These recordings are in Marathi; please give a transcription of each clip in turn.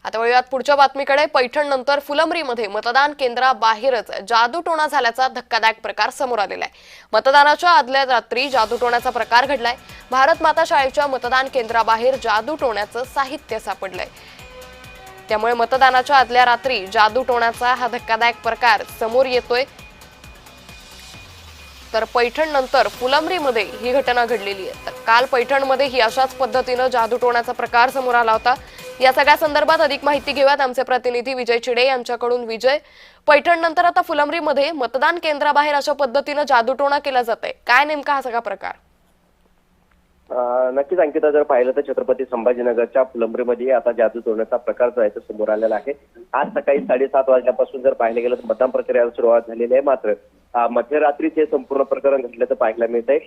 आता वळूयात पुढच्या बातमीकडे। पैठण नंतर फुलंब्रीमध्ये मतदान केंद्राबाहेरच जादूटोणा झाल्याचा धक्कादायक प्रकार समोर आलेला आहे। मतदानाच्या आदल्या रात्री जादूटोण्याचा प्रकार घडलाय। भारत माता शाळेच्या मतदान केंद्राबाहेर जादूटोण्याचं साहित्य सापडलंय। त्यामुळे मतदानाच्या आदल्या रात्री जादूटोण्याचा हा धक्कादायक प्रकार समोर येतोय। तर पैठण नंतर फुलंब्रीमध्ये ही घटना घडलेली आहे। तर काल पैठणमध्ये ही अशाच पद्धतीने जादूटोण्याचा प्रकार समोर आला होता। या सगळ्या संदर्भात अधिक माहिती घेऊयात आमचे प्रतिनिधी विजय चिडे यांच्याकडून। विजय, पैठण नंतर आता फुलंब्रीमध्ये मतदान केंद्राबाहेर अशा पद्धतीने जादूटोणा केला जातोय, काय नेमका हा सगळा प्रकार? नक्कीच अंकिता, जर पाहिलं तर छत्रपती संभाजीनगरच्या फुलंब्रीमध्ये आता जादूटोण्याचा प्रकार जो आहे तो समोर आलेला आहे। आज सकाळी 7:30 वाजल्यापासून जर पाहिलं गेलं तर मतदान प्रक्रियेला सुरुवात झालेली आहे। मात्र मध्यरात्रीच हे संपूर्ण प्रकरण घडल्याचं पाहायला मिळतंय।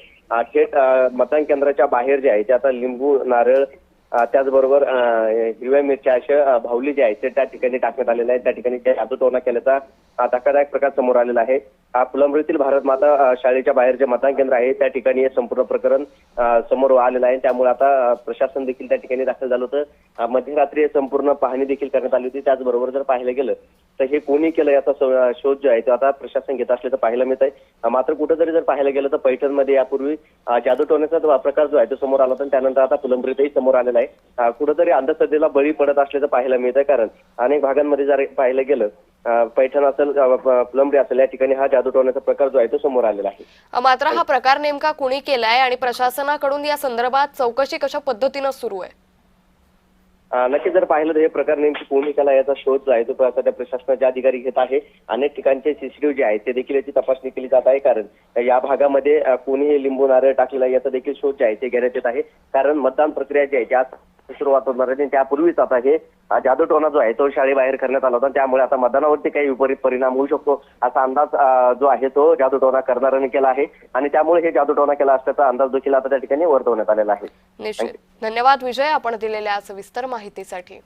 थेट मतदान केंद्राच्या बाहेर जे आहे ते आता लिंबू, नारळ, त्याचबरोबर हिरव्या मिरच्या अशा भावली जे आहे ते त्या ठिकाणी टाकण्यात आलेले आहे। त्या ठिकाणी जादूटोणा केल्याचा धक्कादायक प्रकार समोर आलेला आहे। फुलंब्रीतील भारत माता शाळेच्या बाहेर जे मतदान केंद्र आहे त्या ठिकाणी हे संपूर्ण प्रकरण समोर आलेलं आहे। त्यामुळे आता प्रशासन देखील त्या ठिकाणी दाखल झालं होतं। मध्यरात्री संपूर्ण पाहणी देखील करण्यात आली होती। त्याचबरोबर जर पाहिलं गेलं तर हे कोणी केलं याचा शोध जो आहे तो आता प्रशासन घेत असल्याचं पाहायला मिळत आहे। मात्र कुठेतरी जर पाहायला गेलं तर पैठणमध्ये यापूर्वी जादूटोण्याचा प्रकार जो आहे तो समोर आला होता, त्यानंतर आता फुलंब्रीतही समोर आलेला आहे। कुठेतरी अंधश्रद्धेला बळी पडत असल्याचं पाहायला मिळत आहे। कारण अनेक भागांमध्ये जर पाहिलं गेलं, पैठण असेल, फुलंब्री असेल, या ठिकाणी हा जादूटोण्याचा प्रकार जो आहे तो समोर आलेला आहे। मात्र हा प्रकार नेमका कुणी केलाय आणि प्रशासनाकडून या संदर्भात चौकशी कशा पद्धतीने सुरू आहे? नक्की जर पाहिलं तर हे प्रकार नेमकी कोणी केला याचा शोध जो आहे तो सध्या प्रशासनाचे अधिकारी घेत आहे। अनेक ठिकाणचे सीसीटीव्ही जे आहे ते देखील याची तपासणी केली जात आहे। कारण या भागामध्ये कोणी हे लिंबू, नारळ टाकलेला याचा देखील शोध जे आहे ते घेण्यात येत आहे। कारण मतदान प्रक्रिया जी आहे त्या सुरुवात होणार आहे त्यापूर्वीच आता हे जादूटोणा जो आहे तो शाळेबाहेर करण्यात आला होता। त्यामुळे आता मतदानावरती काही विपरीत परिणाम होऊ शकतो असा अंदाज जो आहे तो जादूटोणा करणाऱ्याने केला आहे आणि त्यामुळे हे जादूटोणा केला असल्याचा अंदाज देखील आता त्या ठिकाणी वर्तवण्यात आलेला आहे। निश्चित। धन्यवाद विजय, आपण दिलेल्या सविस्तर माहितीसाठी।